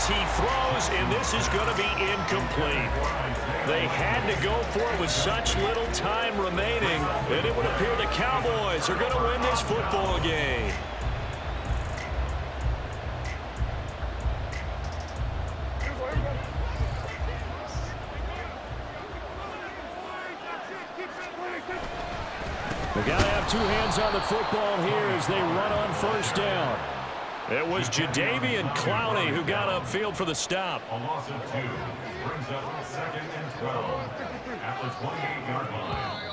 as he throws, and this is going to be incomplete. They had to go for it with such little time remaining, and it would appear the Cowboys are going to win this football game. They got to have two hands on the football here as they run on first down. It was Jadeveon Clowney who got upfield for the stop. A loss of 2 brings up 2nd and 12 at the 28-yard line.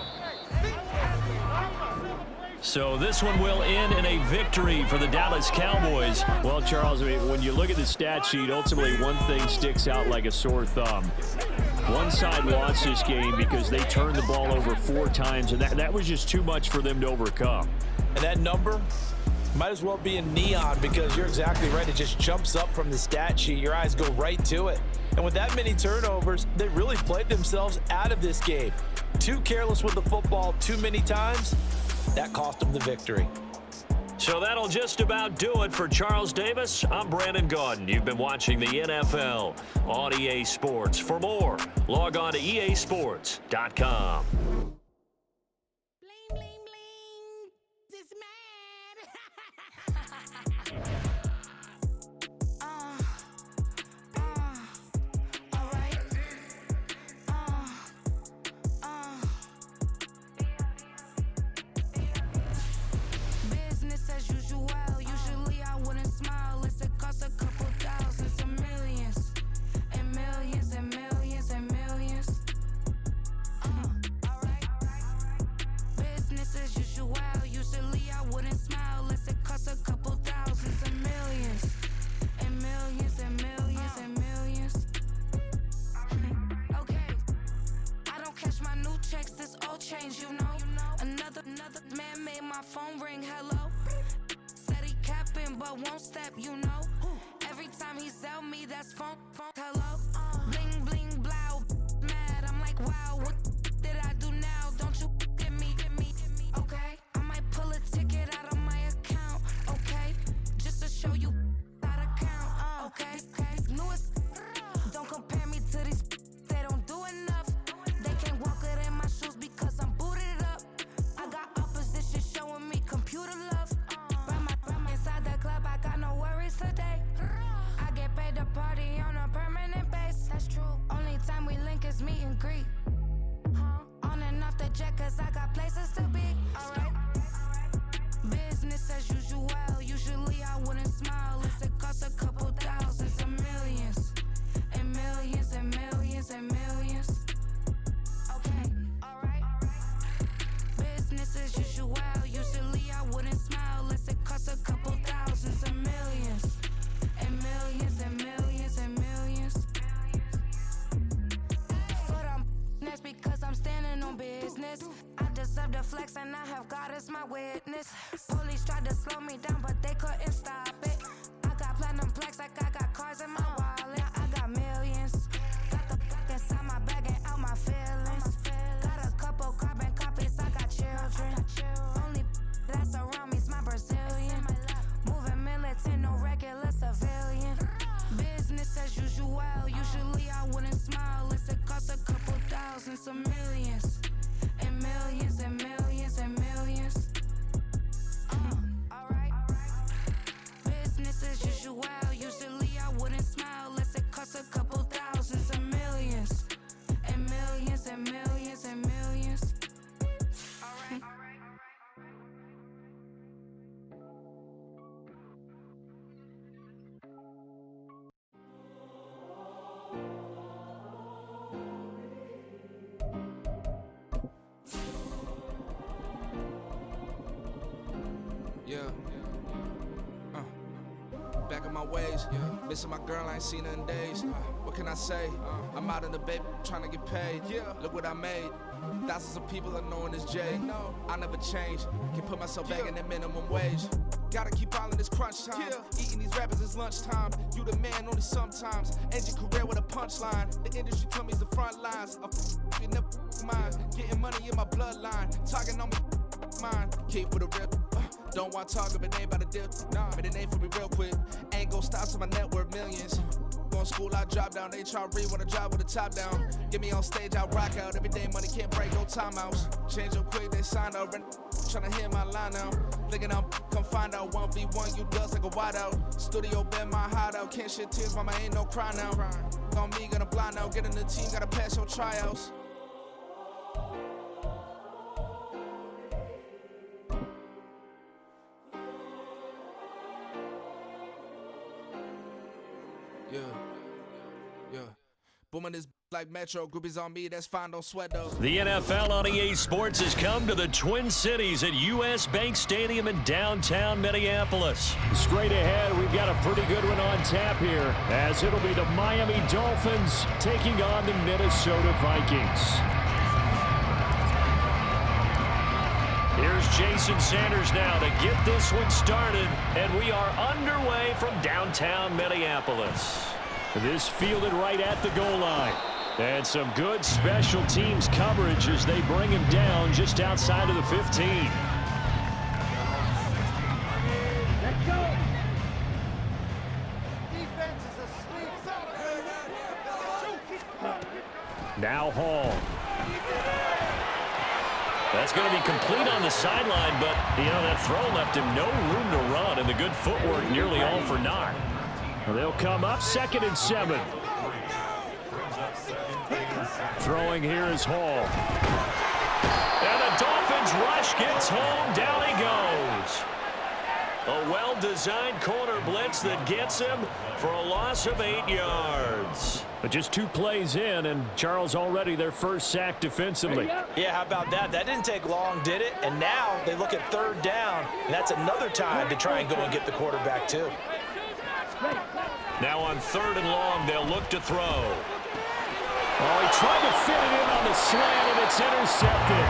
So this one will end in a victory for the Dallas Cowboys. Well, Charles, I mean, when you look at the stat sheet, ultimately one thing sticks out like a sore thumb. One side lost this game because they turned the ball over 4 times, and that was just too much for them to overcome. And that number might as well be in neon because you're exactly right. It just jumps up from the stat sheet. Your eyes go right to it. And with that many turnovers, they really played themselves out of this game. Too careless with the football too many times. That cost them the victory. So that'll just about do it for Charles Davis. I'm Brandon Gaudin. You've been watching the NFL on EA Sports. For more, log on to easports.com. Another man made my phone ring, hello. Said he capping, but won't step, you know. Every time he sell me, that's phone, hello. Bling, bling, blow, mad. I'm like, wow, what did I do now? Don't you get me, okay? I might pull a ticket out of my account, okay? Just to show you how to count, okay? Newest, don't compare me to these, they don't do enough. They can't walk it in my shoes because I'm booted up. I got opposition showing me computer love. Run inside the club, I got no worries today. I get paid to party on a permanent base. That's true. Only time we link is meet and greet. On and off the jet, cause I got places to be. Alright. Business as usual. Usually I wouldn't smile. It costs a couple thousands and millions. And millions and millions and millions. Okay, alright. Business as usual. Usually I wouldn't smile unless it costs a couple thousands and millions. And millions and millions and millions. For them, that's because I'm standing on business. I deserve the flex and I have God as my witness. Police tried to slow me down, but they couldn't stop it. I got platinum plaques like I got cars in my wallet. I got millions. Got the fuck inside my bag and out my feelings. Got a couple carbon copies, I got children. Only that's around me's my Brazilian. Moving militant, no regular civilian. Business as usual. Usually I wouldn't smile unless it costs a couple thousands of millions. And millions and millions and millions. Alright. Business as usual. Usually I wouldn't smile unless it costs a couple thousands of millions. And millions and millions and millions. Alright. Yeah. Back in my ways. Missing my girl, I ain't seen her in days. What can I say? I'm out in the baby, trying to get paid. Look what I made. Thousands of people are knowing this Jay. I never change. Can put myself back in the minimum wage. Gotta keep all in this crunch time. Eating these rappers is lunchtime. You the man only sometimes. End your career with a punchline. The industry told me it's the front lines. You never mine. Getting money in my bloodline. Talking on me, mine. Keep with a rip. Don't want to talk if it ain't about a dip. But it ain't for me real quick. Ain't gon' stop till my net worth millions. school, I drop down. They try to read when I drive with the top down. Get me on stage, I rock out. Every day money can't break, no timeouts. Change up quick, they sign up. Tryna hear my line now. Thinking I'm come find out 1v1, you dust like a wideout. Studio been my hideout. Can't shed tears, mama ain't no cry now. On me, gonna blind out. Get in the team, gotta pass your tryouts. Yeah. Booming this like Metro. Groupies on me, that's fine, don't sweat though. The NFL on EA Sports has come to the Twin Cities at U.S. Bank Stadium in downtown Minneapolis. Straight ahead, we've got a pretty good one on tap here, as it'll be the Miami Dolphins taking on the Minnesota Vikings. Here's Jason Sanders now to get this one started, and we are underway from downtown Minneapolis. This fielded right at the goal line. And some good special teams coverage as they bring him down just outside of the 15. Let's go. Defense is asleep. Now Hall. That's going to be complete on the sideline, but, you know, that throw left him no room to run, and the good footwork nearly all for naught. They'll come up 2nd and 7. Throwing here is Hall. And the Dolphins rush gets home. Down he goes. A well-designed corner blitz that gets him for a loss of 8 yards. But just 2 plays in, and Charles already their first sack defensively. Yeah, how about that? That didn't take long, did it? And now they look at 3rd down, and that's another time to try and go and get the quarterback too. Now on 3rd and long, they'll look to throw. Oh, he tried to fit it in on the slant, and it's intercepted.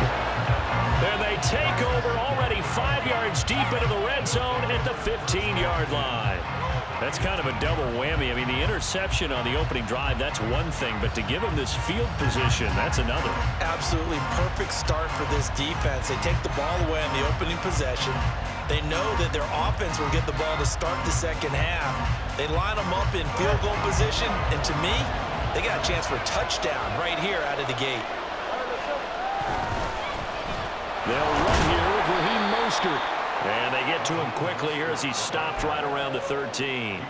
And they take over already 5 yards deep into the red zone at the 15-yard line. That's kind of a double whammy. I mean, the interception on the opening drive, that's one thing, but to give him this field position, that's another. Absolutely perfect start for this defense. They take the ball away in the opening possession. They know that their offense will get the ball to start the second half. They line them up in field goal position, and to me, they got a chance for a touchdown right here out of the gate. They'll run here with Raheem Mostert. And they get to him quickly here as he stopped right around the 13.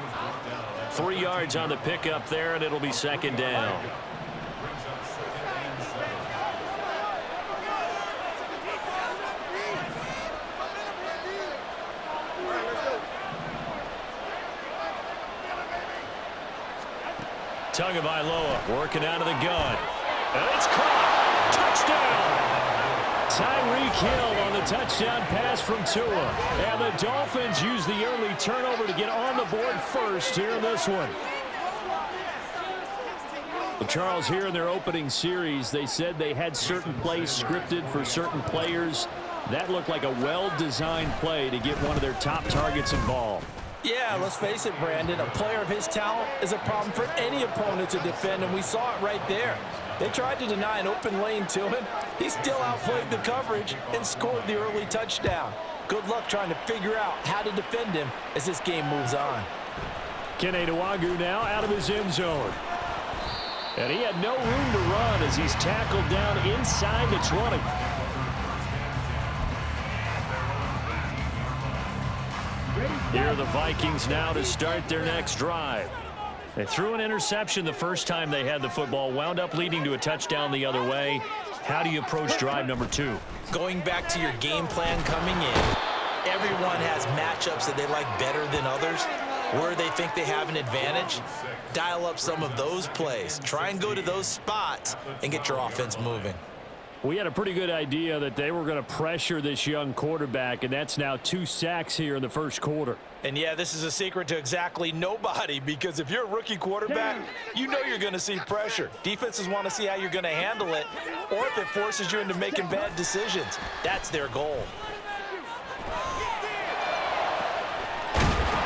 3 yards on the pickup there, and it'll be 2nd down. Tagovailoa working out of the gun. And it's caught. Touchdown! Tyreek Hill on the touchdown pass from Tua. And the Dolphins use the early turnover to get on the board first here in this one. Well, Charles, here in their opening series, they said they had certain plays scripted for certain players. That looked like a well-designed play to get one of their top targets involved. Yeah, let's face it, Brandon. A player of his talent is a problem for any opponent to defend, and we saw it right there. They tried to deny an open lane to him. He still outplayed the coverage and scored the early touchdown. Good luck trying to figure out how to defend him as this game moves on. Kene Nwangwu now out of his end zone. And he had no room to run as he's tackled down inside the 20. Here are the Vikings now to start their next drive. They threw an interception the first time they had the football, wound up leading to a touchdown the other way. How do you approach drive number 2? Going back to your game plan coming in, everyone has matchups that they like better than others, where they think they have an advantage. Dial up some of those plays. Try and go to those spots and get your offense moving. We had a pretty good idea that they were going to pressure this young quarterback, and that's now 2 sacks here in the first quarter. And yeah, this is a secret to exactly nobody, because if you're a rookie quarterback, you know you're going to see pressure. Defenses want to see how you're going to handle it, or if it forces you into making bad decisions. That's their goal.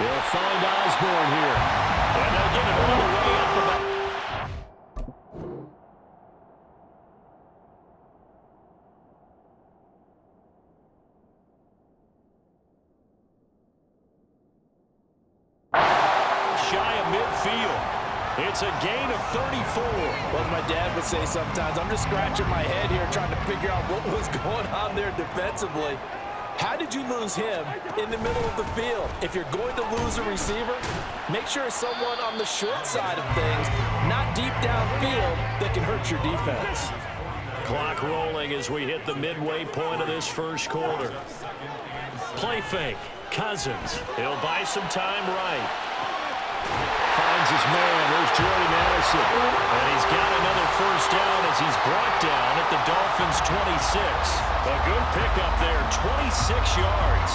They'll find Osborne here. And they'll get it all the way up the back. Shy of midfield. It's a gain of 34. Well, as my dad would say sometimes, I'm just scratching my head here trying to figure out what was going on there defensively. How did you lose him in the middle of the field? If you're going to lose a receiver, make sure it's someone on the short side of things, not deep downfield, that can hurt your defense. Clock rolling as we hit the midway point of this first quarter. Play fake. Cousins. He'll buy some time right. Finds his man. There's Jordy Madison. And he's got another first down as he's brought down at the Dolphins' 26. A good pickup there, 26 yards.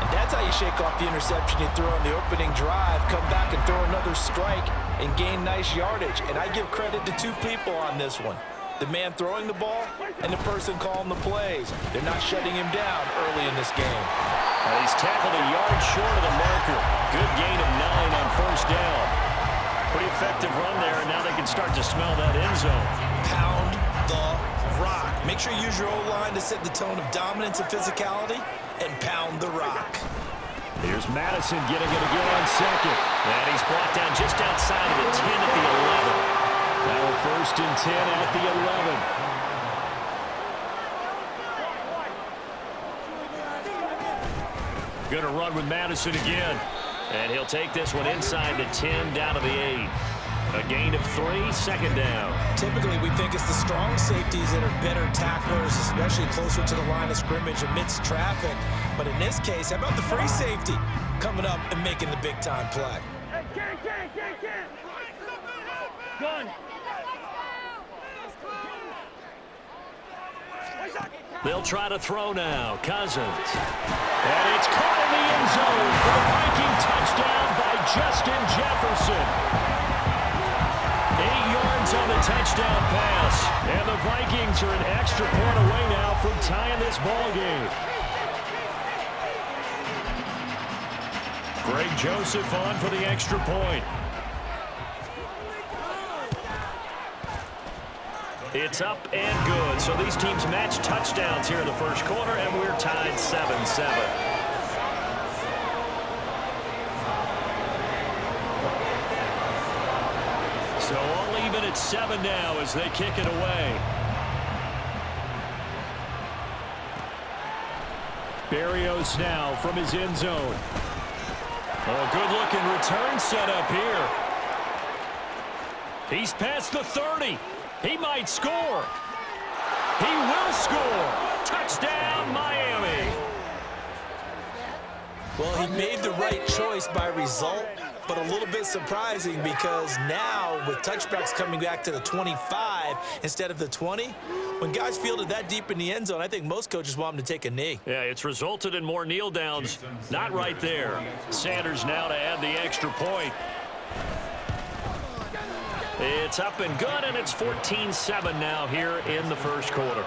And that's how you shake off the interception you threw on the opening drive, come back and throw another strike and gain nice yardage. And I give credit to two people on this one. The man throwing the ball and the person calling the plays. They're not shutting him down early in this game. And he's tackled a yard short of the marker. Good gain of 9 on first down. Pretty effective run there, and now they can start to smell that end zone. Pound the rock. Make sure you use your O-line to set the tone of dominance and physicality, and pound the rock. Here's Madison getting it again on second. And he's brought down just outside of the 10 at the 11. Now a 1st and 10 at the 11. Going to run with Madison again. And he'll take this one inside the 10 down to the 8. A gain of 3, second down. Typically, we think it's the strong safeties that are better tacklers, especially closer to the line of scrimmage amidst traffic. But in this case, how about the free safety coming up and making the big-time play? Hey, Ken. Gun. They'll try to throw now. Cousins. And it's caught in the end zone for the Viking touchdown by Justin Jefferson. 8 yards on the touchdown pass. And the Vikings are an extra point away now from tying this ball game. Greg Joseph on for the extra point. It's up and good. So these teams match touchdowns here in the first quarter, and we're tied 7-7. So all even at 7 now as they kick it away. Berrios now from his end zone. Oh, good-looking return set up here. He's past the 30. He might score. He will score. Touchdown, Miami. Well, he made the right choice by result, but a little bit surprising because now with touchbacks coming back to the 25 instead of the 20, when guys fielded that deep in the end zone, I think most coaches want them to take a knee. Yeah, it's resulted in more kneel downs. Not right there. Sanders now to add the extra point. It's up and good, and it's 14-7 now here in the first quarter.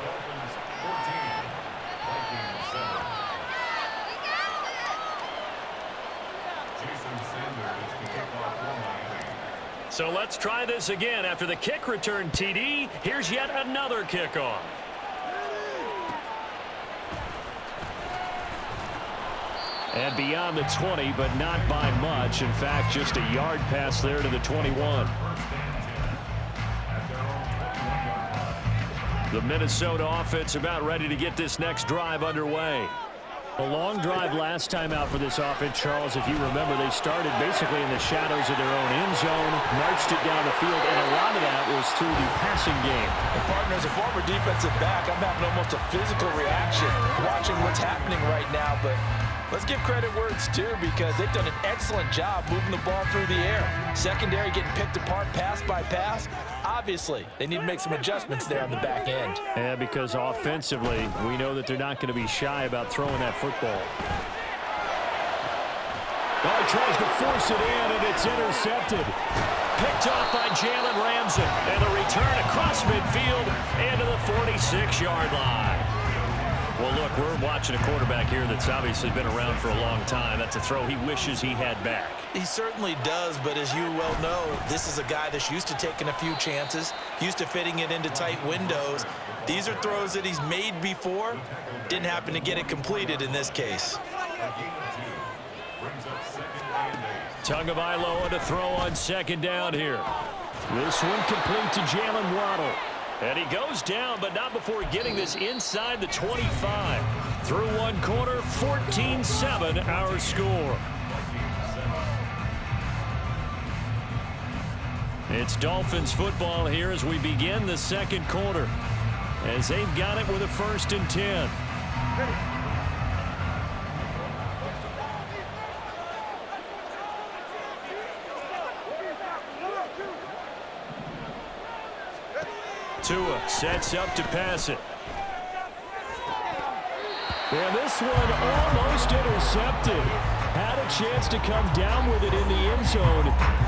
So let's try this again. After the kick return TD, here's yet another kickoff. And beyond the 20, but not by much. In fact, just a yard pass there to the 21. The Minnesota offense about ready to get this next drive underway. A long drive last time out for this offense, Charles. If you remember, they started basically in the shadows of their own end zone, marched it down the field, and a lot of that was through the passing game. And partner, as a former defensive back, I'm having almost a physical reaction watching what's happening right now, but let's give credit where it's due because they've done an excellent job moving the ball through the air. Secondary getting picked apart pass by pass. Obviously, they need to make some adjustments there on the back end. Yeah, because offensively, we know that they're not going to be shy about throwing that football. Oh, he tries to force it in, and it's intercepted. Picked off by Jalen Ramsey. And the return across midfield into the 46-yard line. Well, look, we're watching a quarterback here that's obviously been around for a long time. That's a throw he wishes he had back. He certainly does, but as you well know, this is a guy that's used to taking a few chances, used to fitting it into tight windows. These are throws that he's made before. Didn't happen to get it completed in this case. Brings up Tagovailoa to throw on second down here. This one complete to Jalen Waddle. And he goes down, but not before getting this inside the 25. Through one quarter, 14-7 our score. It's Dolphins football here as we begin the second quarter, as they've got it with a 1st and 10. Tua sets up to pass it. And this one almost intercepted. Had a chance to come down with it in the end zone,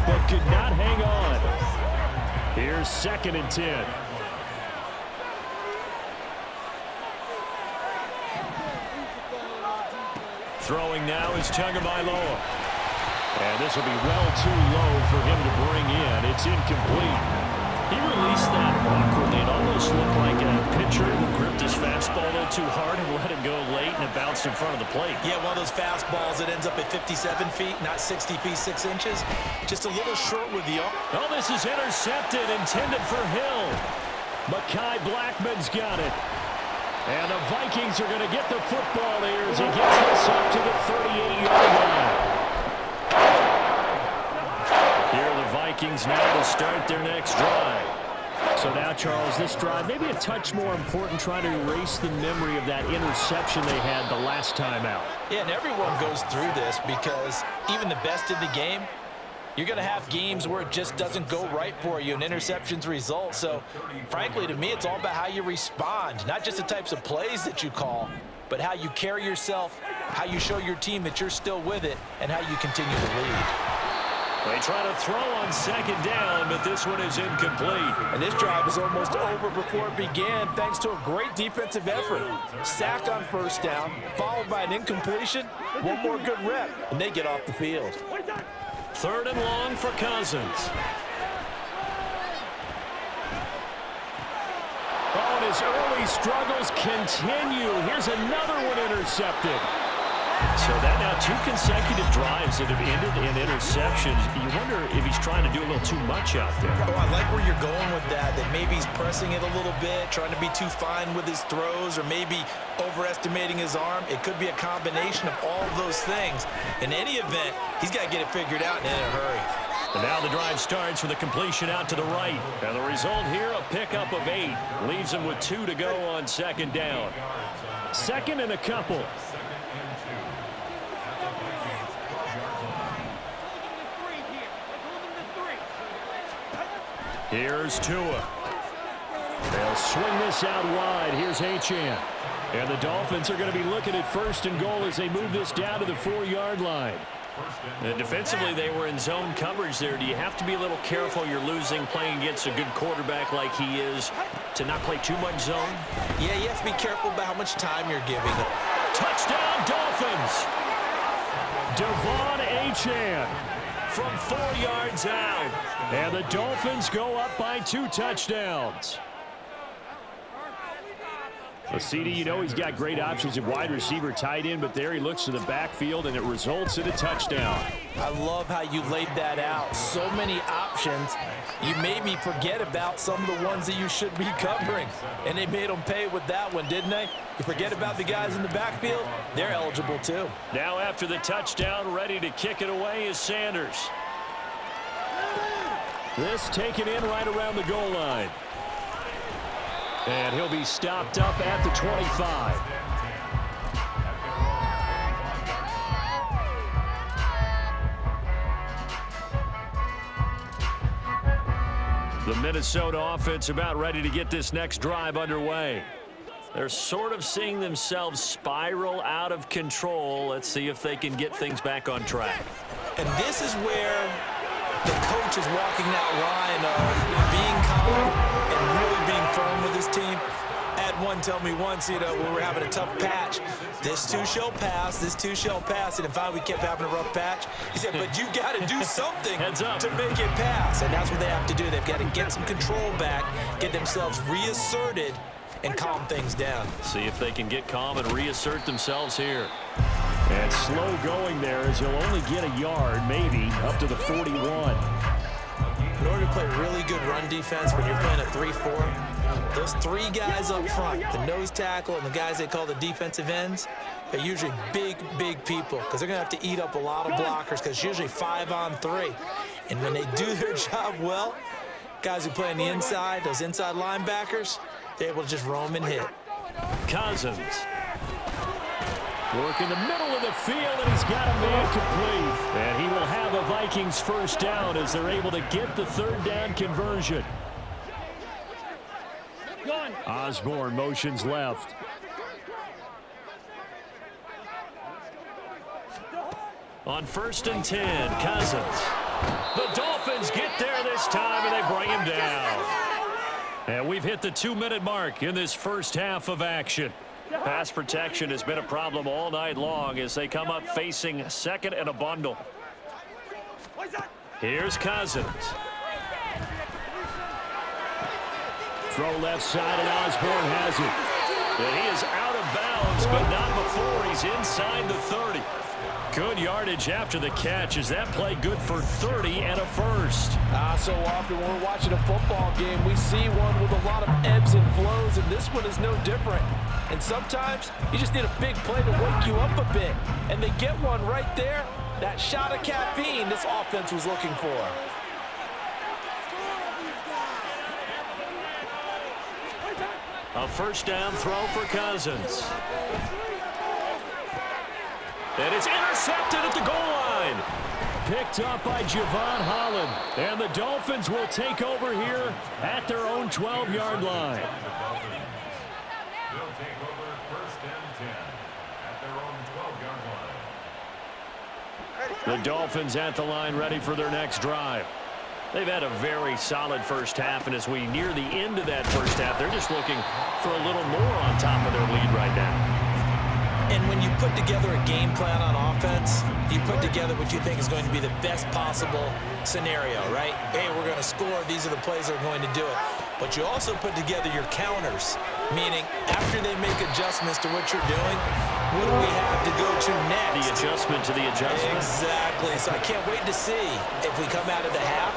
but could not hang on. Here's 2nd and 10. Throwing now is Tagovailoa. And this will be well too low for him to bring in. It's incomplete. He released that awkwardly. It almost looked like a pitcher who gripped his fastball a little too hard and let it go late, and it bounced in front of the plate. Yeah, one of those fastballs that ends up at 57 feet, not 60 feet, 6 inches. Just a little short with the arm. Oh, this is intercepted, intended for Hill. Mekhi Blackman's got it. And the Vikings are going to get the football here as he gets this up to the 38-yard line. Here are the Vikings now to start their next drive. So now, Charles, this drive maybe a touch more important, trying to erase the memory of that interception they had the last time out. Yeah, and everyone goes through this because even the best in the game, you're going to have games where it just doesn't go right for you and interceptions result. So, frankly, to me, it's all about how you respond, not just the types of plays that you call, but how you carry yourself, how you show your team that you're still with it, and how you continue to lead. They try to throw on second down, but this one is incomplete. And this drive is almost over before it began thanks to a great defensive effort. Sack on 1st down, followed by an incompletion, one more good rep, and they get off the field. 3rd and long for Cousins. Oh, and his early struggles continue. Here's another one intercepted. So that now 2 consecutive drives that have ended in interceptions. You wonder if he's trying to do a little too much out there. Oh, I like where you're going with that maybe he's pressing it a little bit, trying to be too fine with his throws, or maybe overestimating his arm. It could be a combination of all of those things. In any event, he's got to get it figured out and in a hurry. And now the drive starts with a completion out to the right. And the result here, a pickup of 8. Leaves him with 2 to go on second down. 2nd and a couple. Here's Tua. They'll swing this out wide. Here's Achane. And the Dolphins are going to be looking at 1st and goal as they move this down to the 4-yard line. And defensively, they were in zone coverage there. Do you have to be a little careful? You're losing, playing against a good quarterback like he is, to not play too much zone? Yeah, you have to be careful about how much time you're giving. Touchdown, Dolphins! Devon Achane from 4 yards out. And the Dolphins go up by 2 touchdowns. CD, you know he's got great options at wide receiver, tight end, but there he looks to the backfield, and it results in a touchdown. I love how you laid that out. So many options. You made me forget about some of the ones that you should be covering. And they made them pay with that one, didn't they? You forget about the guys in the backfield, they're eligible too. Now after the touchdown, ready to kick it away is Sanders. This taken in right around the goal line. And he'll be stopped up at the 25. The Minnesota offense about ready to get this next drive underway. They're sort of seeing themselves spiral out of control. Let's see if they can get things back on track. And this is where the coach is walking that line of being calm and really being firm with his team. I had one tell me once, when we were having a tough patch, this too shall pass, this too shall pass, and finally we kept having a rough patch. He said, but you got to do something to make it pass, and that's what they have to do. They've got to get some control back, get themselves reasserted, and calm things down. See if they can get calm and reassert themselves here. And slow going there as he'll only get a yard, maybe, up to the 41. In order to play really good run defense when you're playing a 3-4, those three guys up front, the nose tackle and the guys they call the defensive ends, they're usually big people because they're going to have to eat up a lot of blockers because it's usually 5-on-3. And when they do their job well, guys who play on the inside, those inside linebackers, they're able to just roam and hit. Cousins. Work in the middle of the field, and he's got a man complete. And he will have a Vikings first down as they're able to get the third down conversion. Osborne motions left. On 1st and 10, Cousins. The Dolphins get there this time, and they bring him down. And we've hit the 2-minute mark in this first half of action. Pass protection has been a problem all night long as they come up facing second and a bundle. Here's Cousins. Throw left side, and Osborne has it. And he is out of bounds, but not before he's inside the 30. Good yardage after the catch. Is that play good for 30 and a first? So often when we're watching a football game, we see one with a lot of ebbs and flows, and this one is no different. And sometimes you just need a big play to wake you up a bit. And they get one right there. That shot of caffeine this offense was looking for. A first down throw for Cousins. And it's intercepted at the goal line. Picked up by Javon Holland. And the Dolphins will take over here at their own 12-yard line. They'll take over 1st and 10 at their own 12-yard line. The Dolphins at the line, ready for their next drive. They've had a very solid first half, and as we near the end of that first half, they're just looking for a little more on top of their lead right now. And when you put together a game plan on offense, you put together what you think is going to be the best possible scenario, right? Hey, we're going to score. These are the plays that are going to do it. But you also put together your counters, meaning after they make adjustments to what you're doing, what do we have to go to next? The adjustment to the adjustment. Exactly. So I can't wait to see if we come out of the half,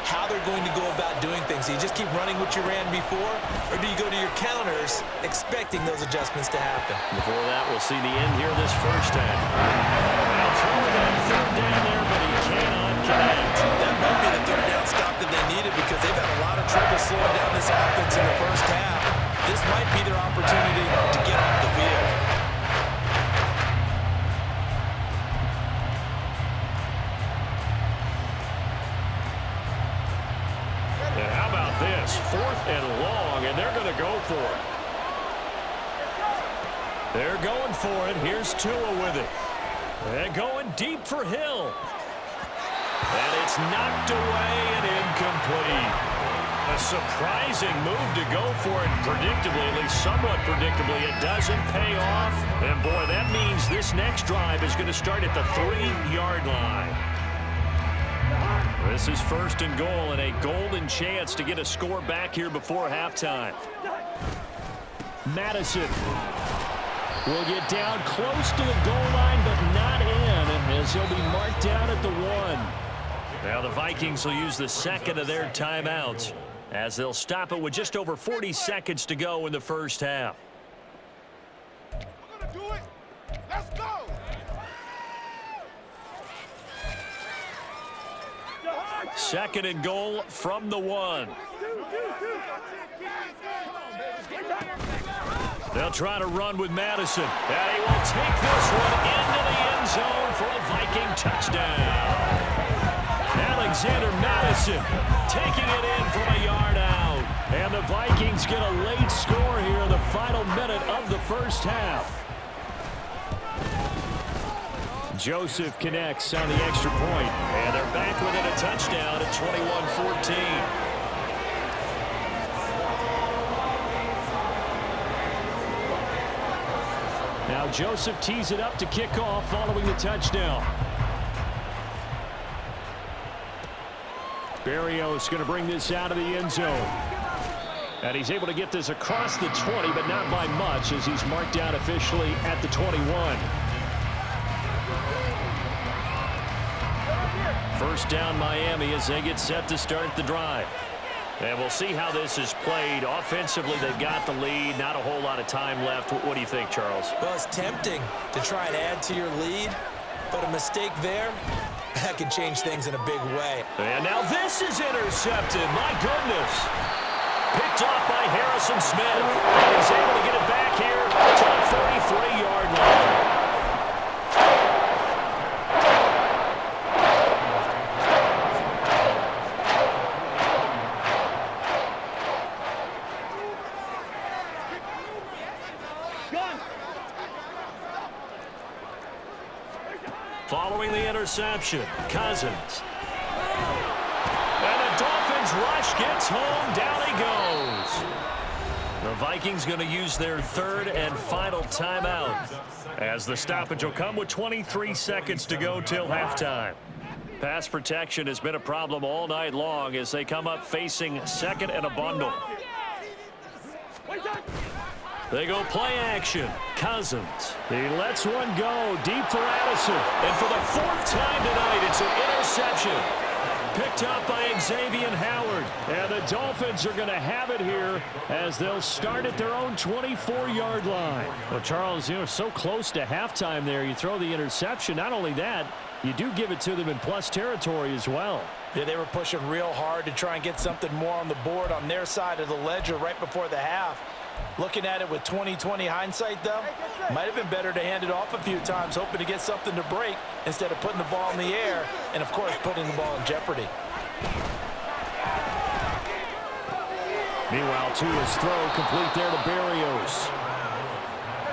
how they're going to go about doing things. Do you just keep running what you ran before, or do you go to your counters expecting those adjustments to happen? Before that, we'll see the end here this first half. Now throwing that third down there, but he cannot connect. That might be the third down stop that they needed because they've had a lot of trouble slowing down this offense in the first half. This might be their opportunity to get off the field. And how about this? 4th and long, and they're going to go for it. They're going for it. Here's Tua with it. And going deep for Hill. And it's knocked away and incomplete. A surprising move to go for it predictably, at least somewhat predictably. It doesn't pay off. And, boy, that means this next drive is going to start at the 3-yard line. This is 1st and goal and a golden chance to get a score back here before halftime. Madison will get down close to the goal line, but not in, as he'll be marked down at the 1. Now the Vikings will use the second of their timeouts as they'll stop it with just over 40 seconds to go in the first half. We're gonna do it. Let's go. 2nd and goal from the 1. They'll try to run with Madison. And he will take this one into the end zone for a Viking touchdown. Alexander Madison taking it in from a yard out. And the Vikings get a late score here in the final minute of the first half. Joseph connects on the extra point, and they're back within a touchdown at 21-14. Now Joseph tees it up to kick off following the touchdown. Berrios going to bring this out of the end zone. And he's able to get this across the 20, but not by much as he's marked down officially at the 21. first down Miami as they get set to start the drive. And we'll see how this is played. Offensively, they've got the lead. Not a whole lot of time left. What do you think, Charles? Well, it's tempting to try and add to your lead, but a mistake there, that can change things in a big way. And now this is intercepted. My goodness. Picked off by Harrison Smith. And he's able to get it back here to the 43-yard line. Following the interception, Cousins. And the Dolphins rush gets home. Down he goes. The Vikings going to use their third and final timeout as the stoppage will come with 23 seconds to go till halftime. Pass protection has been a problem all night long as they come up facing second and a bundle. They go play action. Cousins. He lets one go deep for Addison. And for the fourth time tonight, it's an interception. Picked up by Xavier Howard. And the Dolphins are going to have it here as they'll start at their own 24-yard line. Well, Charles, you know, so close to halftime there. You throw the interception. Not only that, you do give it to them in plus territory as well. Yeah, they were pushing real hard to try and get something more on the board on their side of the ledger right before the half. Looking at it with 20/20 hindsight, though, might have been better to hand it off a few times, hoping to get something to break instead of putting the ball in the air and, of course, putting the ball in jeopardy. Meanwhile, Tua's throw complete there to Berrios.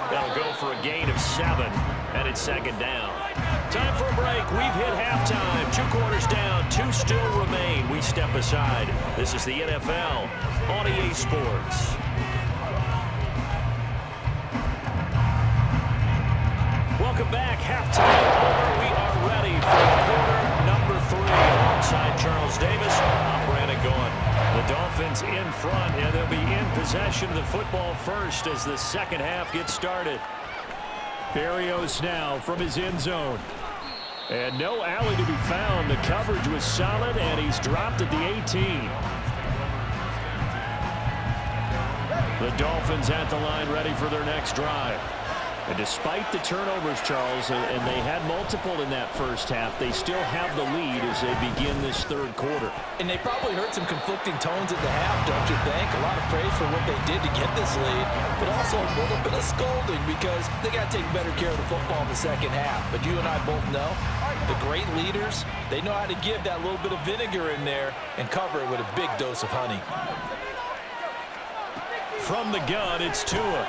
That'll go for a gain of 7, and it's second down. Time for a break. We've hit halftime. 2 quarters down, 2 still remain. We step aside. This is the NFL on EA Sports. Welcome back. Halftime over. We are ready for quarter number 3. Alongside Charles Davis, I'm Brandon Gaughan. The Dolphins in front, and they'll be in possession of the football first as the second half gets started. Berrios now from his end zone. And no alley to be found. The coverage was solid, and he's dropped at the 18. The Dolphins at the line ready for their next drive. And despite the turnovers, Charles, and they had multiple in that first half, they still have the lead as they begin this third quarter. And they probably heard some conflicting tones at the half, don't you think? A lot of praise for what they did to get this lead, but also a little bit of scolding because they got to take better care of the football in the second half. But you and I both know the great leaders, they know how to give that little bit of vinegar in there and cover it with a big dose of honey. From the gun, it's Tua.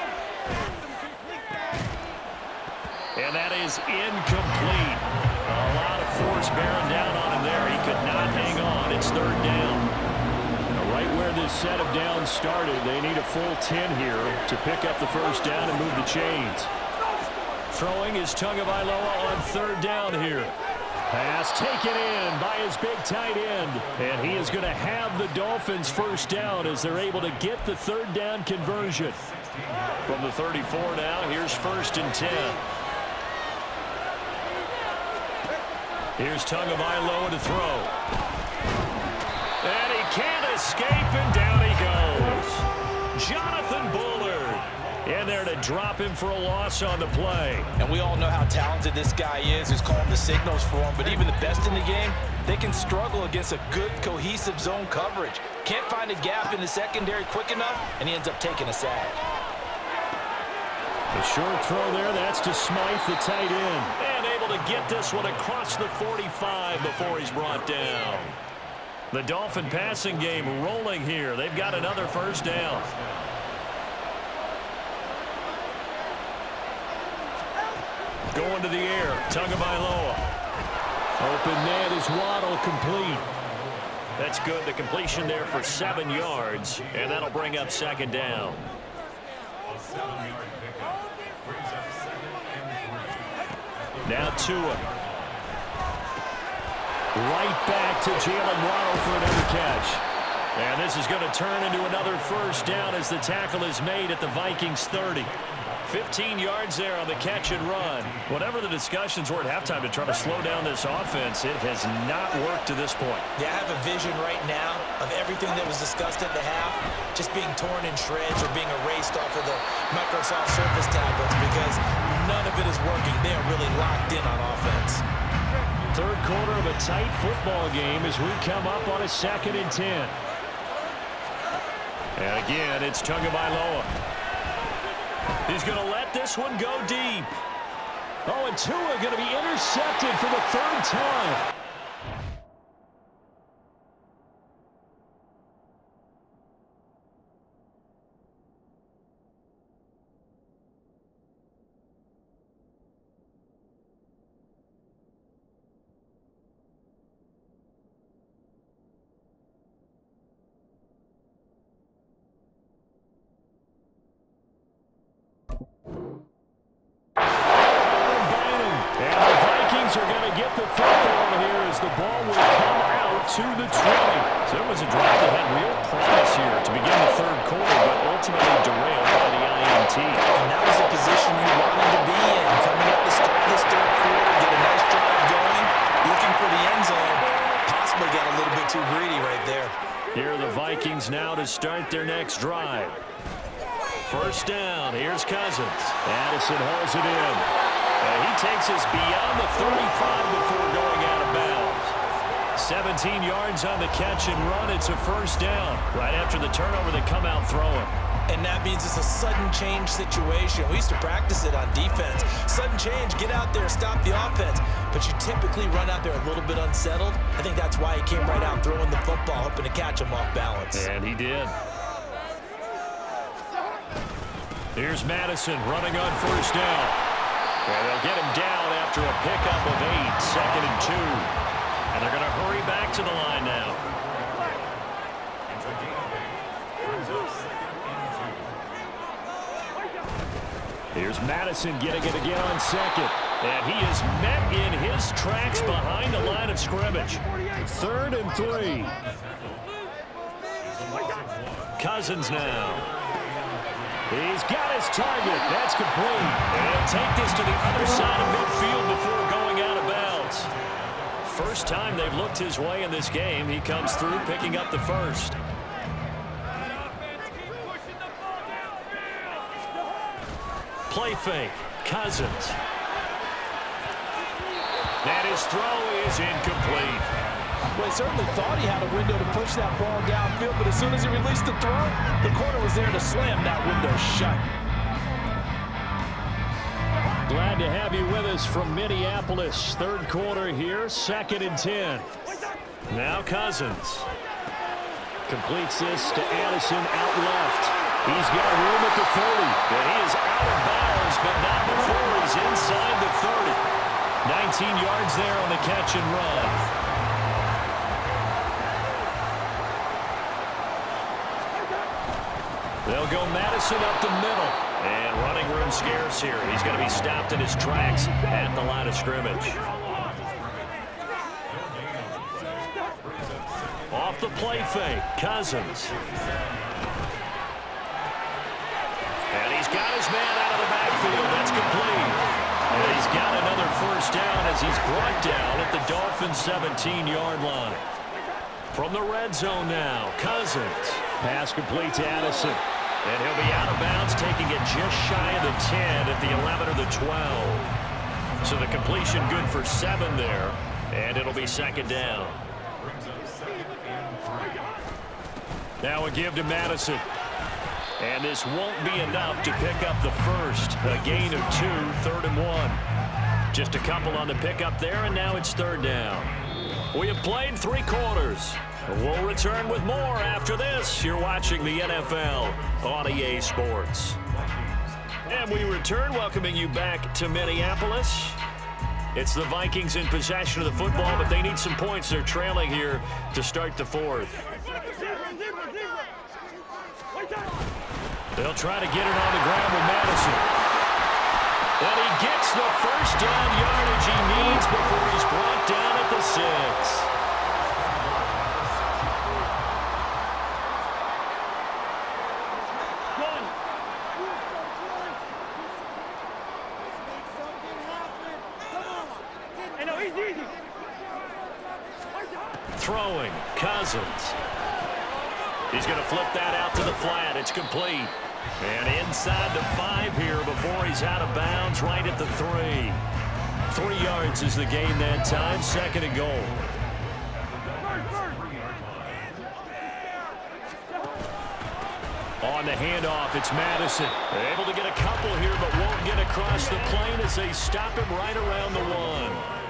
And that is incomplete. A lot of force bearing down on him there. He could not hang on. It's third down. Now, right where this set of downs started, they need a full 10 here to pick up the first down and move the chains. Throwing is Tagovailoa on third down here. Pass taken in by his big tight end. And he is going to have the Dolphins first down as they're able to get the third down conversion. From the 34 now, here's first and 10. Here's Tagovailoa to throw. And he can't escape, and down he goes. Jonathan Bullard in there to drop him for a loss on the play. And we all know how talented this guy is who's calling the signals for him, but even the best in the game, they can struggle against a good, cohesive zone coverage. Can't find a gap in the secondary quick enough, and he ends up taking a sack. The short throw there, that's to Smythe, the tight end. And able to get this one across the 45 before he's brought down. The Dolphin passing game rolling here. They've got another first down. Going to the air, Tagovailoa. Open man is Waddle, complete. That's good. The completion there for 7 yards, and that'll bring up second down. Now Tua. Right back to Jalen Waddle for another catch. And this is going to turn into another first down as the tackle is made at the Vikings 30. 15 yards there on the catch and run. Whatever the discussions were at halftime to try to slow down this offense, it has not worked to this point. Yeah, I have a vision right now of everything that was discussed at the half just being torn in shreds or being erased off of the Microsoft Surface tablets because none of it is working. They are really locked in on offense. Third quarter of a tight football game as we come up on a 2nd and 10. And again, it's Tagovailoa. He's going to let this one go deep. Oh, and Tua going to be intercepted for the 3rd time. Are going to get the football here as the ball will come out to the 20. So it was a drive that had real promise here to begin the 3rd quarter, but ultimately derailed by the INT. And that was a position you wanted to be in. Coming out to start this 3rd quarter, get a nice drive going, looking for the end zone. Possibly got a little bit too greedy right there. Here are the Vikings now to start their next drive. First down, here's Cousins. Addison hauls it in. And he takes us beyond the 35 before going out of bounds. 17 yards on the catch and run. It's a first down. Right after the turnover, they come out throwing. And that means it's a sudden change situation. We used to practice it on defense. Sudden change, get out there, stop the offense. But you typically run out there a little bit unsettled. I think that's why he came right out throwing the football, hoping to catch him off balance. And he did. Here's Madison running on first down. And they'll get him down after a pickup of 8, 2nd and 2. And they're going to hurry back to the line now. Here's Madison getting it again on 2nd. And he is met in his tracks behind the line of scrimmage. 3rd and 3. Cousins now. He's got his target. That's complete. And he'll take this to the other side of midfield before going out of bounds. First time they've looked his way in this game. He comes through picking up the first. Play fake. Cousins. And his throw is incomplete. Well, he certainly thought he had a window to push that ball downfield, but as soon as he released the throw, the corner was there to slam that window shut. Glad to have you with us from Minneapolis. 3rd quarter here, 2nd and 10. Now Cousins. Completes this to Addison out left. He's got room at the 30, and he is out of bounds, but not before he's inside the 30. 19 yards there on the catch and run. They'll go Madison up the middle. And running room scarce here. He's going to be stopped in his tracks at the line of scrimmage. Off the play fake, Cousins. And he's got his man out of the backfield. That's complete. And he's got another first down as he's brought down at the Dolphins' 17-yard line. From the red zone now, Cousins. Pass complete to Addison. And he'll be out of bounds, taking it just shy of the 10 at the 11 or the 12. So the completion good for 7 there. And it'll be 2nd down. Now a give to Madison. And this won't be enough to pick up the first. A gain of 2, 3rd and 1. Just a couple on the pickup there, and now it's 3rd down. We have played 3 quarters. We'll return with more after this. You're watching the NFL on EA Sports. And we return, welcoming you back to Minneapolis. It's the Vikings in possession of the football, but they need some points. They're trailing here to start the 4th. They'll try to get it on the ground with Madison. And he gets the first down yardage he needs before he's brought down at the 6. Throwing, Cousins. He's going to flip that out to the flat. It's complete. And inside the 5 here before he's out of bounds, right at the 3. 3 yards is the gain that time, 2nd and goal. On the handoff, it's Madison. Able to get a couple here, but won't get across the plane as they stop him right around the 1.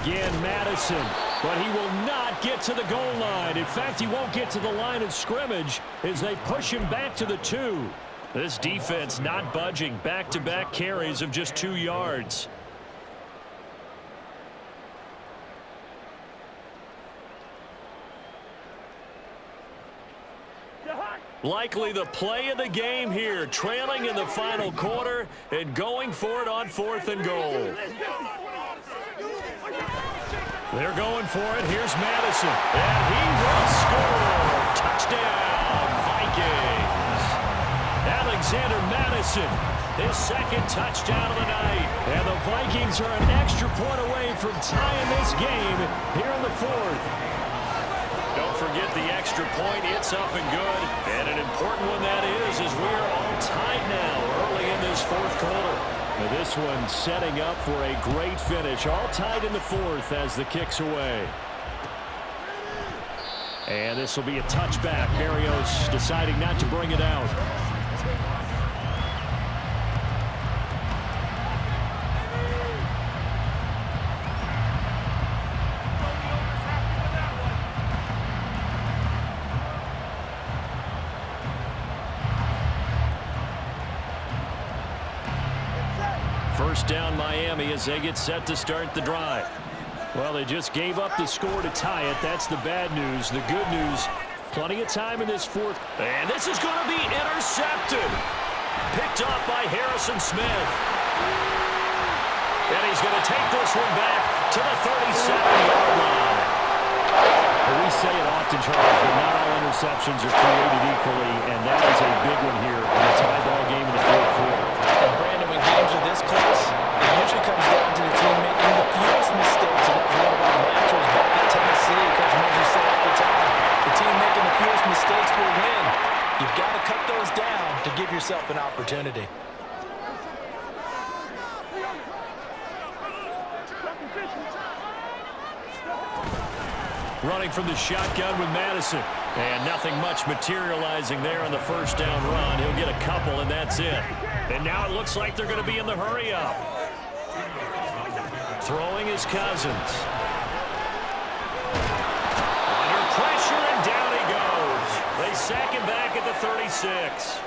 Again, Madison, but he will not get to the goal line. In fact, he won't get to the line of scrimmage as they push him back to the 2. This defense not budging. Back-to-back carries of just 2 yards. Likely the play of the game here, trailing in the final quarter and going for it on 4th and goal. They're going for it. Here's Madison. And he will score. Touchdown, Vikings. Alexander Madison, his 2nd touchdown of the night. And the Vikings are an extra point away from tying this game here in the 4th. Don't forget the extra point. It's up and good. And an important one that is, as we are all tied now early in this 4th quarter. Now this one setting up for a great finish. All tied in the 4th as the kick's away. And this will be a touchback. Berrios deciding not to bring it out. First down Miami as they get set to start the drive. Well, they just gave up the score to tie it. That's the bad news. The good news, plenty of time in this 4th. And this is going to be intercepted. Picked off by Harrison Smith. And he's going to take this one back to the 37-yard line. We say it often, Charles, but not all interceptions are created equally, and that is a big one here in a tie ball game in the 4th quarter. And Brandon, when games are this close, it usually comes down to the team making the fewest mistakes. And that's one of our mantras back at Tennessee. Coach Murphy said all the time, the team making the fewest mistakes will win. You've got to cut those down to give yourself an opportunity. Running from the shotgun with Madison. And nothing much materializing there on the first down run. He'll get a couple, and that's it. And now it looks like they're going to be in the hurry-up. Throwing is Cousins. Under pressure, and down he goes. They sack him back at the 36.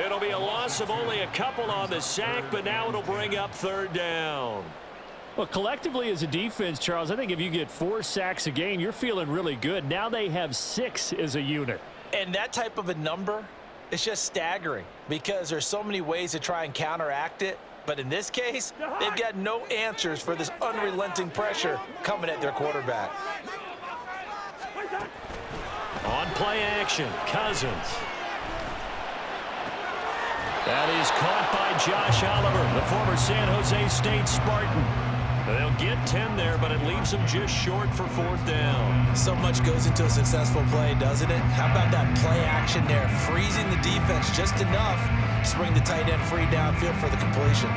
It'll be a loss of only a couple on the sack, but now it'll bring up 3rd down. Well, collectively as a defense, Charles, I think if you get 4 sacks a game, you're feeling really good. Now they have 6 as a unit. And that type of a number, it's just staggering because there's so many ways to try and counteract it. But in this case, they've got no answers for this unrelenting pressure coming at their quarterback. On play action, Cousins. That is caught by Josh Oliver, the former San Jose State Spartan. They'll get 10 there, but it leaves them just short for 4th down. So much goes into a successful play, doesn't it? How about that play action there? Freezing the defense just enough to bring the tight end free downfield for the completion.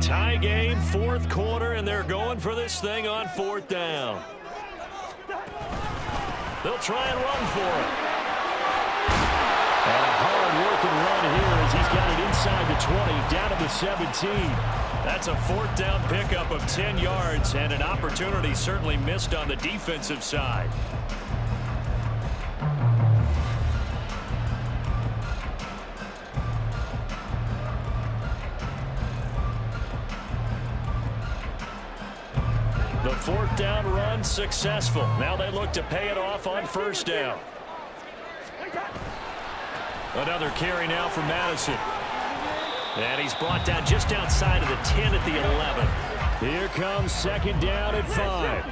Tie game, 4th quarter, and they're going for this thing on 4th down. They'll try and run for it. And a hard-working run here as he's got it inside the 20, down to the 17. That's a 4th down pickup of 10 yards, and an opportunity certainly missed on the defensive side. The 4th down run successful. Now they look to pay it off on 1st down. Another carry now for Madison. And he's brought down just outside of the 10 at the 11. Here comes 2nd down at 5.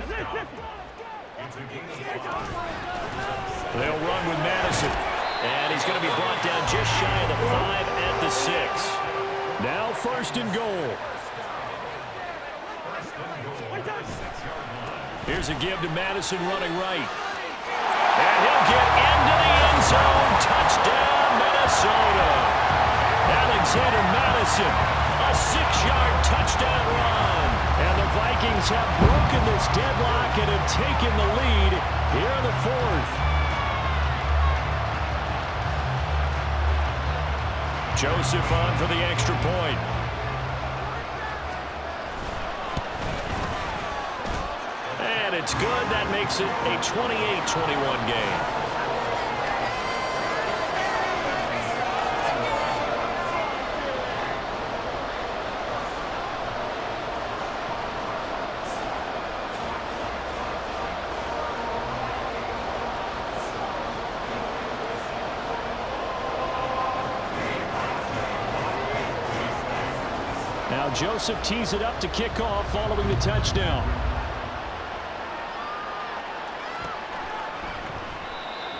They'll run with Madison. And he's going to be brought down just shy of the 5 at the 6. Now 1st and goal. Here's a give to Madison running right. And he'll get into the end zone. Touchdown, Minnesota. Alexander Madison, a 6-yard touchdown run. And the Vikings have broken this deadlock and have taken the lead here in the 4th. Joseph on for the extra point. And it's good. That makes it a 28-21 game. Now Joseph tees it up to kick off following the touchdown.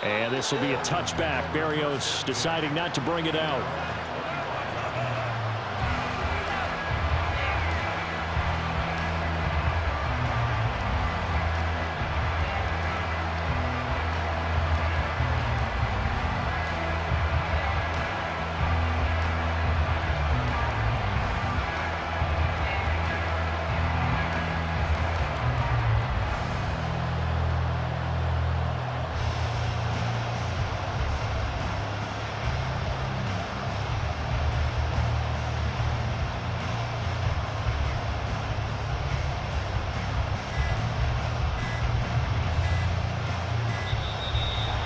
And this will be a touchback. Berrios deciding not to bring it out.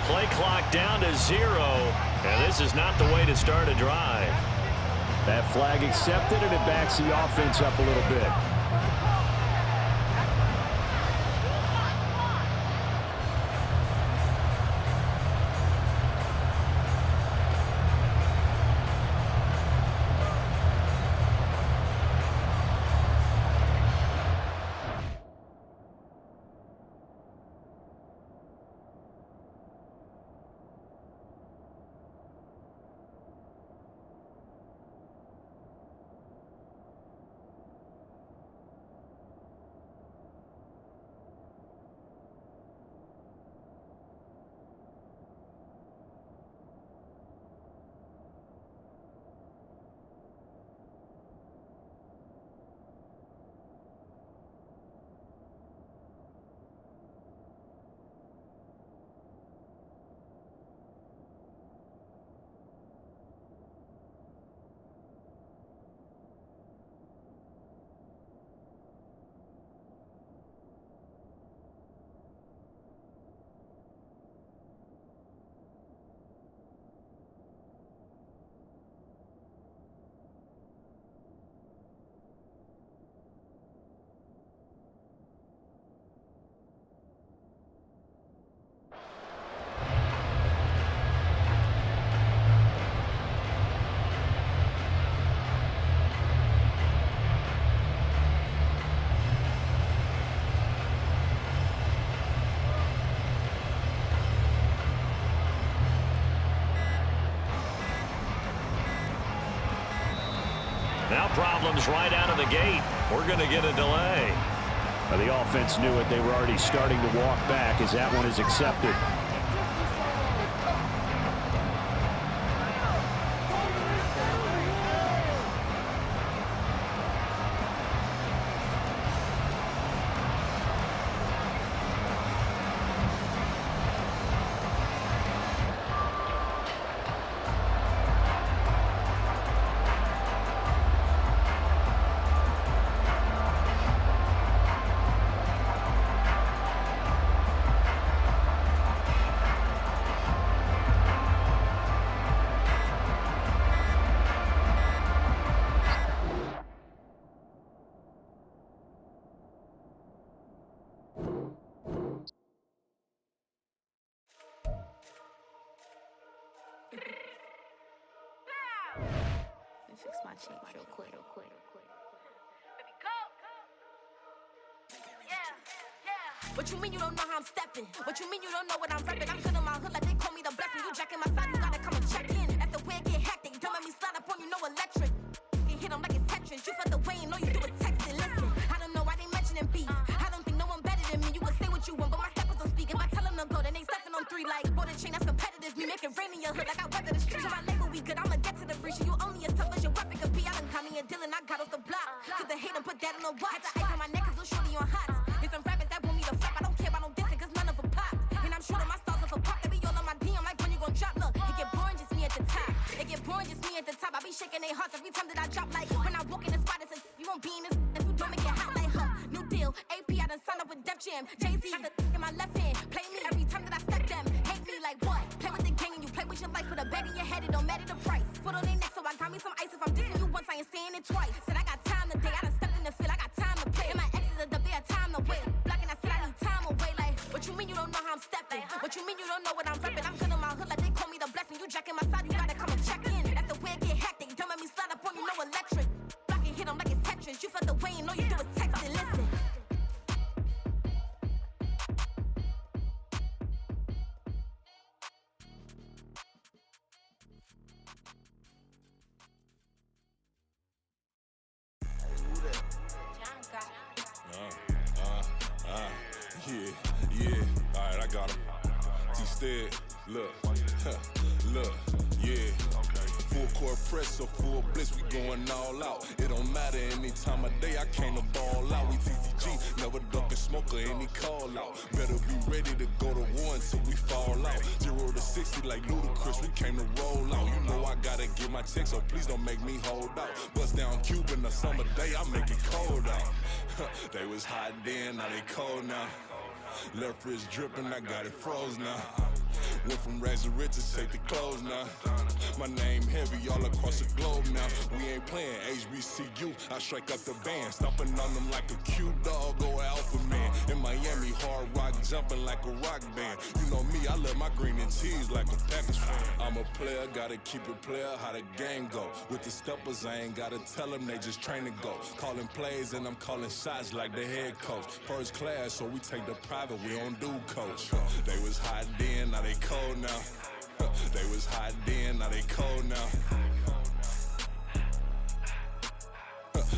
Play clock down to 0, and this is not the way to start a drive. That flag accepted, and it backs the offense up a little bit. Now problems right out of the gate. We're going to get a delay. Well, the offense knew it. They were already starting to walk back as that one is accepted. Fix my cheek real quick. What you mean you don't know how I'm stepping? What you mean you don't know what I'm repping? I'm good in my hood like street like border chain, that's competitive. Me make it rain in your hood like I weather the street. So my label we good, I'ma get to the breach. You only as tough as your weapon could be. I done caught me a deal and I got off the block. To the hate and put that on the watch. Had the ice on my neck cause little shorty on hot. There's some rappers that want me to flop. I don't care about no dissing cause none of them pop. And I'm shooting my stars off a pop. They be all on my DM like when you gon' drop. Look, it get boring just me at the top. It get boring just me at the top. I be shaking their hearts every time that I drop. Like when I walk in the spot, it says you won't be in this if you don't make it hot like huh. New deal, AP, I done signed up with Def Jam. Jay-Z got the in my left hand. Play me every time that I step them. Hate me like what? Play with the gang and you play with your life. Put a bet in your head, it don't matter the price. Foot on their neck, so I got me some ice. If I'm dissing you once, I ain't saying it twice. Said I got time today, I done stepped in the field, I got time to play. And my exes are the bare time to wait. Blocking, I said I need time away. Like, what you mean you don't know how I'm stepping? What you mean you don't know what I'm repping? I'm good in my hood, like they call me the blessing. You jacking my side, you gotta come and check in. That's the way it get hectic. Don't make me slide up on you, no electric. Blocking, hit 'em like it's Tetris. You felt the way, and all you do is text and listen. Yeah, alright, I got him. T-Stead, look, look, yeah. Full court press or full blitz, we going all out. It don't matter any time of day, I came to ball out. We TCG, never ducking smoke or any call out. Better be ready to go to war until we fall out. 0 to 60 like Ludacris, we came to roll out. You know I gotta get my check, so please don't make me hold out. Bust down Cuban a summer day, I make it cold out. They was hot then, now they cold now. Left wrist dripping, I got it froze now. Went from rags to riches, take the clothes now. My name heavy all across the globe now. We ain't playing HBCU, I strike up the band. Stomping on them like a cute dog or alpha man. In Miami, hard rock jumping like a rock band. You know me, I love my green and cheese like a Packers fan. I'm a player, gotta keep it player, how the game go. With the steppers, I ain't gotta tell them, they just train to go. Calling plays and I'm calling shots like the head coach. First class, so we take the private, we don't do coach. They was hot then, now they cold now. They was hot then, now they cold now.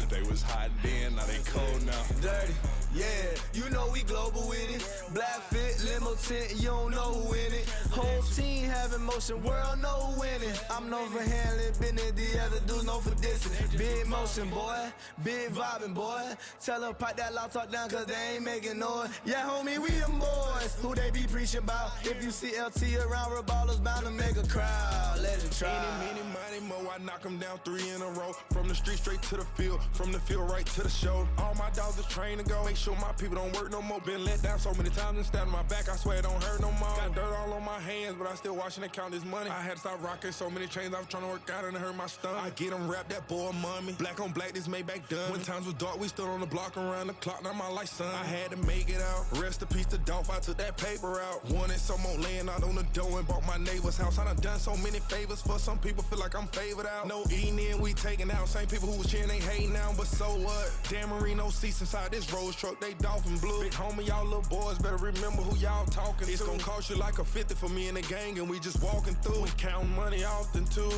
They was hot then, now they cold now. Dirty, yeah, you know we global with it. Black fit, limo tint, you don't know who in it. Whole team having motion, world know who winning. I'm known for handling business, the other dudes known for dissing. Big motion, boy, big vibing, boy. Tell them pipe that loud talk down, cause they ain't making noise. Yeah, homie, we them boys, who they be preaching about. If you see LT around, Reballers bound to make a crowd. Let it try. Any, money, mo, I knock them down 3 in a row. From the street straight to the field, from the field right to the show. All my dogs is trained to go. Make sure my people don't work no more. Been let down so many times and stabbed my back. I swear it don't hurt no more. Got dirt all on my hands, but I still watching and count this money. I had to stop rocking so many chains. I was trying to work out and it hurt my stomach. I get them wrapped, that boy mommy. Black on black, this Maybach done. When times was dark, we stood on the block around the clock. Now my life, son. I had to make it out. Rest in peace to Dolph. I took that paper out. Wanted some more laying out on the door and bought my neighbor's house. I done so many favors for some people. Feel like I'm favored out. No eating in, we taking out. Same people who was cheering, they hating now, but so what? Dan Marino seats inside this Rolls truck, they dolphin blue. Big homie, y'all little boys better remember who y'all talking to. It's gonna cost you like a 50 for me and the gang, and we just walking through. We counting money often too.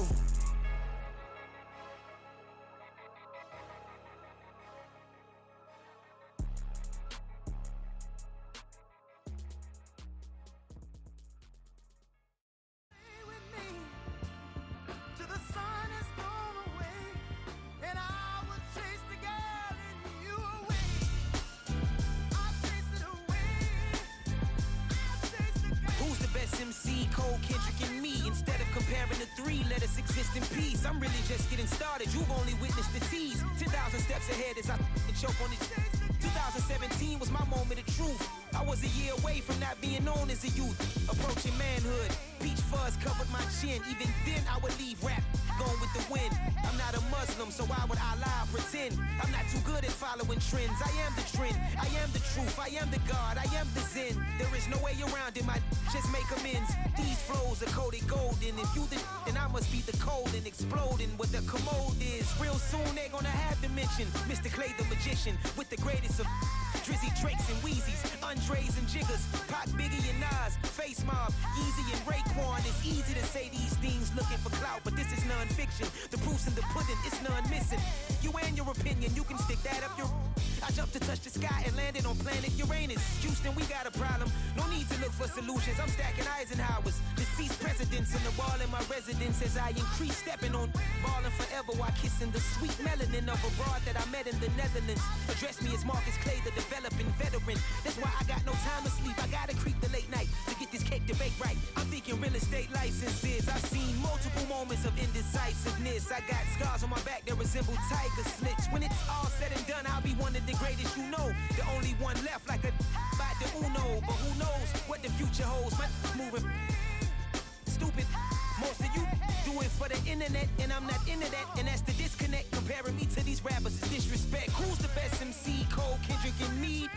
MC, Cole, Kendrick, and me. Instead of comparing the 3, let us exist in peace. I'm really just getting started. You've only witnessed the tease. 10,000 steps ahead as I choke on it. 2017 was my moment of truth. I was a year away from not being known as a youth. Approaching manhood. Peach fuzz covered my chin. Even then, I would leave rap going with the wind. I'm not a Muslim, so why would I lie or pretend? I'm not too good at following trends. I am the trend. I am the truth. I am the God. I am the Zen. There is no way around it. Just make amends. These flows are coated golden. If you then I must be the cold and exploding what the commode is. Real soon they're gonna have to mention Mr. Clay the magician with the greatest of Drizzy, Drakes, and Wheezies, Andres and Jiggers, Pac, Biggie, and Nas, Face Mob, Yeezy and Raekwon. It's easy to say these things looking for clout, but this is it's non-fiction. The proof's in the pudding, it's none missing. You and your opinion, you can stick that up your... I jumped to touch the sky and landed on planet Uranus. Houston, we got a problem. No need to look for solutions. I'm stacking Eisenhowers. Deceased presidents in the wall in my residence as I increase stepping on balling forever while kissing the sweet melanin of a broad that I met in the Netherlands. Address me as Marcus Clay, the developing veteran. That's why I got no time to sleep. I gotta creep the late night to get this cake debate right. I'm thinking real estate licenses. I've seen multiple moments of indecisiveness. I got scars on my back that resemble tiger slits. When it's all said and done, I'll be one of the greatest you know. The only one left like a by the Uno. But who knows what the future holds? My moving stupid. Most of you do it for the internet, and I'm not into that. And that's the disconnect. Comparing me to these rappers is disrespect. Who's the best MC? Cole, Kendrick, and me?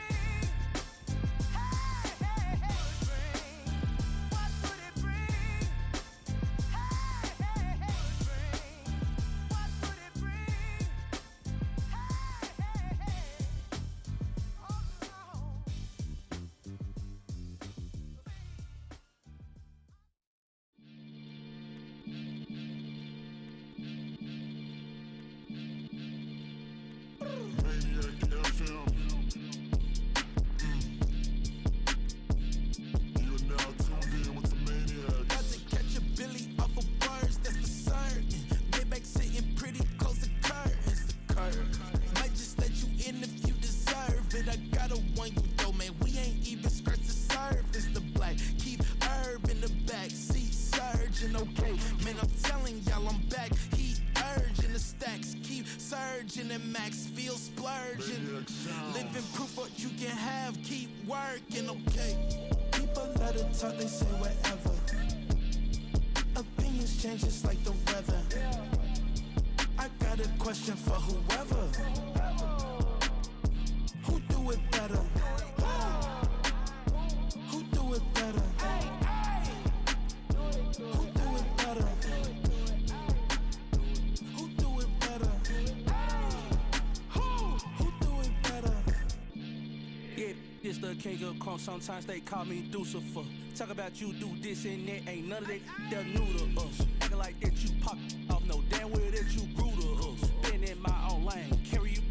Sometimes they call me Lucifer. Talk about you do this and that, ain't none of that. They're new to us. Acting like that you pop off, no damn well that you grew to us. Been in my own lane, carry you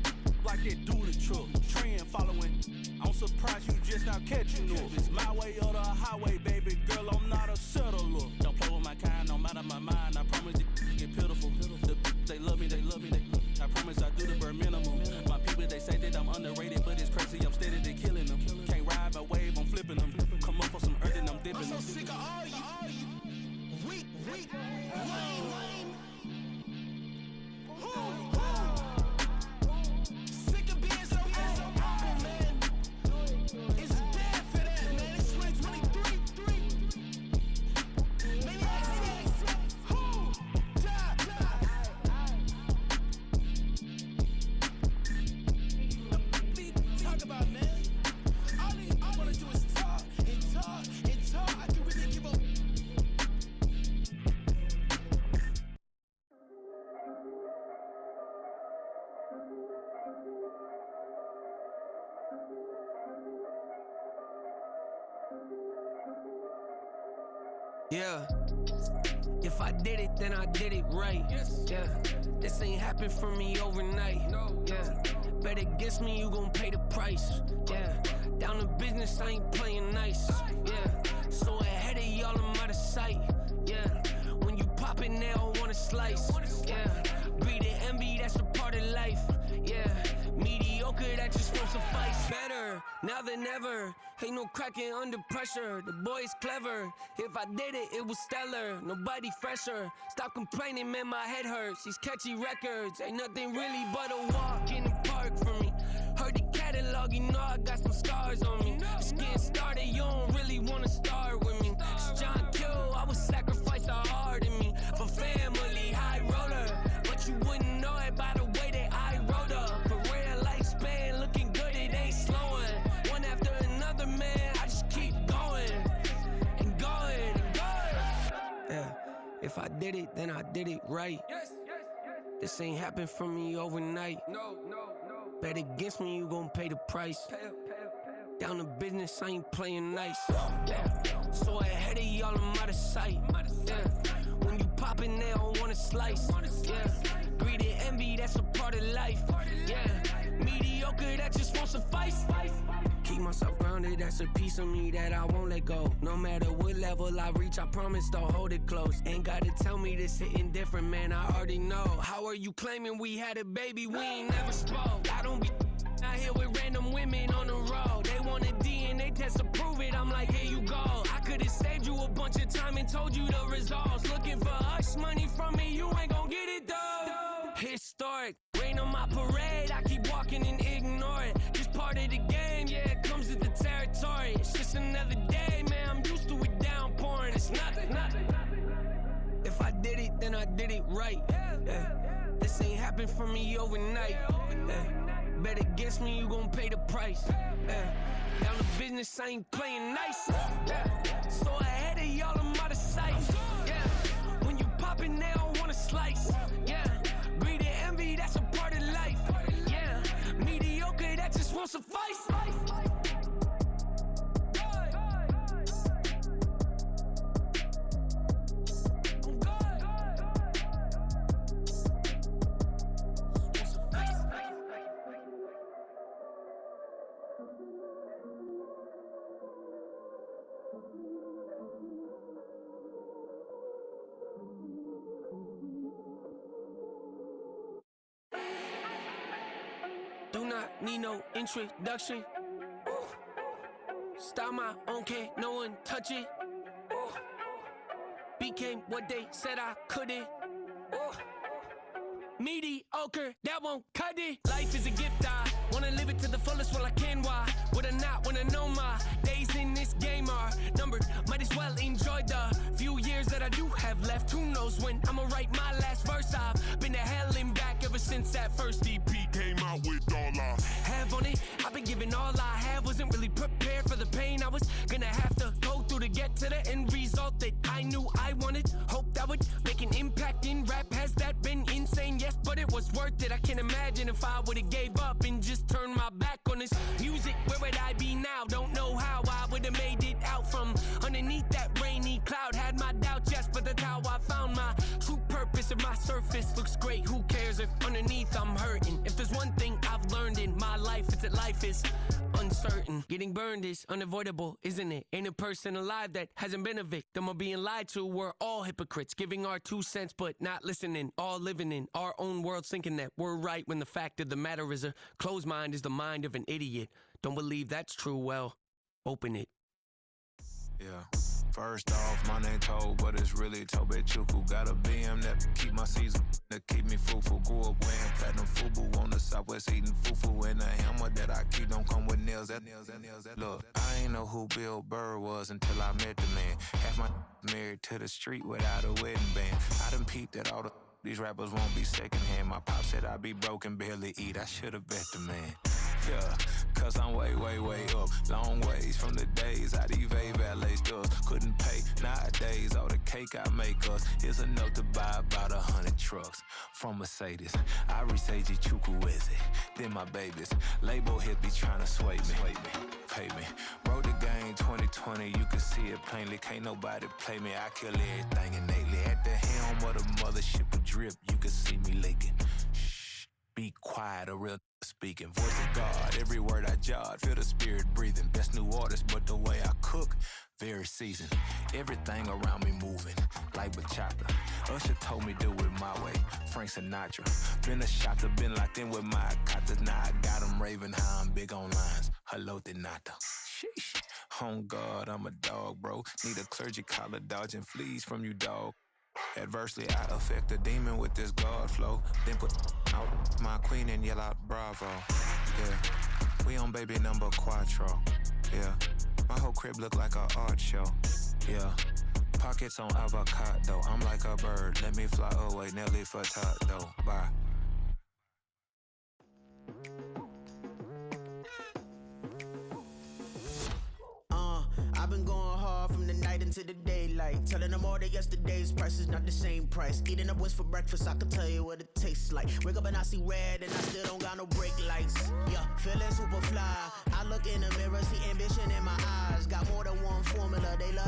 like that do the truck. Trend following, I'm surprised you just not catching up. It's my way or the highway, baby girl, I'm not a settler. Don't play with my kind, no matter my mind. I promise it get pitiful. They love me, they love me, they love me. I promise I do the bare minimum. My people, they say that I'm underrated, but it's crazy, I'm steady, they killing them. Can't ride my wave, I'm flipping them. Come up for some earth and I'm dipping them. I'm so sick of all you. Weak, lame. Sick of being so humble, man. It's dead for that, man. It's 2023. Maniacs. Talk about, man. All I wanna do is talk and talk and talk. I can really give up. Yeah. If I did it, then I did it right. Yeah. This ain't happened for me overnight. Yeah. Bet against me, you gon' pay the price. Yeah. Down to business, I ain't playing nice. Yeah. So ahead of y'all, I'm out of sight. Yeah. When you pop it, they don't wanna slice. Yeah. Breed and envy, that's a part of life. Yeah. Mediocre, that just won't suffice. Better now than ever. Ain't no cracking under pressure. The boy's clever. If I did it, it was stellar. Nobody fresher. Stop complaining, man, my head hurts. These catchy records ain't nothing really but a walk in the park for me. Heard the catalog, you know I got some scars on me. Just getting started, you don't really wanna start with me. It's John Kill, I would sacrifice the heart in me for family, high roller. But you wouldn't know it by the way that I wrote up. For real lifespan, looking good, it ain't slowing. One after another, man, I just keep going and going and going. Yeah, if I did it, then I did it right. This ain't happened for me overnight. No. Bet against me, you gon' pay the price. Down to business, I ain't playing nice. Yeah. So ahead of y'all, I'm out of sight. Yeah. When you poppin', they don't wanna a slice. Yeah, greed and envy, that's a part of life. Yeah, mediocre, that just won't suffice. Keep myself grounded, that's a piece of me that I won't let go. No matter what level I reach, I promise don't hold it close. Ain't gotta tell me this hitting different, man, I already know. How are you claiming we had a baby, we ain't never spoke? I don't be out here with random women on the road. They want a DNA test to prove it, I'm like, here you go. I could've saved you a bunch of time and told you the results. Looking for hush money from me, you ain't gon' get it though. Historic, rain on my parade, I keep walking and ignore it. Just part of the game, yeah, it comes with the territory. It's just another day, man, I'm used to it downpouring. It's nothing. If I did it, then I did it right. Yeah. This ain't happened for me overnight. Yeah. Bet against me, you gon' pay the price. Yeah. Down the business, I ain't playing nice. Yeah. So ahead of y'all, I'm out of sight. Yeah. When you poppin', they don't wanna slice. Yeah. Greed and envy, that's a part of life. Yeah. Mediocre, that just won't suffice. Do not need no introduction. Ooh. Start my own, can't no one touch it. Ooh. Became what they said I couldn't. Ooh. Mediocre, that won't cut it. Life is a gift, I wanna live it to the fullest while I can. Why would I not wanna know my days in this game are numbered? Might as well enjoy the few years that I do have left. Who knows when I'ma write my last verse? I've been to hell and back ever since that first EP came out with all I have on it. I've been giving all I have, wasn't really prepared for the pain I was gonna have to go through to get to the end result that I knew I wanted. Hoped I would make an impact in rap. Has that been insane? Yes, but it was worth it. I can't imagine if I would've gave up and just turned my back on this music. Where would I be now? Don't know how I would've made it out from underneath that rainy cloud. Had my doubts, yes, but that's how I found my true purpose. If my surface looks great, who cares if underneath I'm hurting? If there's one thing I've learned in my life, it's that life is uncertain. Getting burned is unavoidable, isn't it? Ain't a person alive that hasn't been a victim of being lied to. We're all hypocrites, giving our 2 cents but not listening. All living in our own world, thinking that we're right when the fact of the matter is a closed mind is the mind of an idiot. Don't believe that's true? Well, open it. Yeah. First off, my name Toad, but it's really Tobe Chuku. Got a BM that keep my season, that keep me fruitful. Grew up wearing platinum FUBU on the Southwest, eating fufu. And the hammer that I keep don't come with nails. Look, I ain't know who Bill Burr was until I met the man. Half my married to the street without a wedding band. I done peeped at all these rappers won't be secondhand. My pop said I'd be broke and barely eat. I should've bet the man. Yeah, cause I'm way up. Long ways from the days I evade valet stores. Couldn't pay nowadays. All the cake I make us is enough to buy about 100 trucks from Mercedes. I resage Chukwueze, then my babies. Label hit be trying to sway me. Pay me. Wrote the game 2020, you can see it plainly. Can't nobody play me. I kill everything innately. At the helm of the mothership with drip, you can see me leaking. Shh, be quiet, a real speaking. Voice of God, every word I jot, feel the spirit breathing. Best new artist, but the way I cook, very seasoned. Everything around me moving, like bachata. Usher told me do it my way, Frank Sinatra. Been a shotter, been locked in with my katas. Now I got them raving how I'm big on lines. Hello, Denata. Sheesh. On God, I'm a dog, bro. Need a clergy collar, dodging fleas from you, dog. Adversely, I affect a demon with this God flow. Then put out my queen and yell out bravo. Yeah, we on baby number quattro. Yeah, my whole crib look like a art show. Yeah, pockets on avocado. I'm like a bird, let me fly away. Nelly Furtado, bye. I've been going hard from the night into the daylight. Telling them all that yesterday's price is not the same price. Eating up what's for breakfast, I can tell you what it tastes like. Wake up and I see red and I still don't got no brake lights. Yeah, feeling super fly. I look in the mirror, see ambition in my eyes. Got more than one formula, they love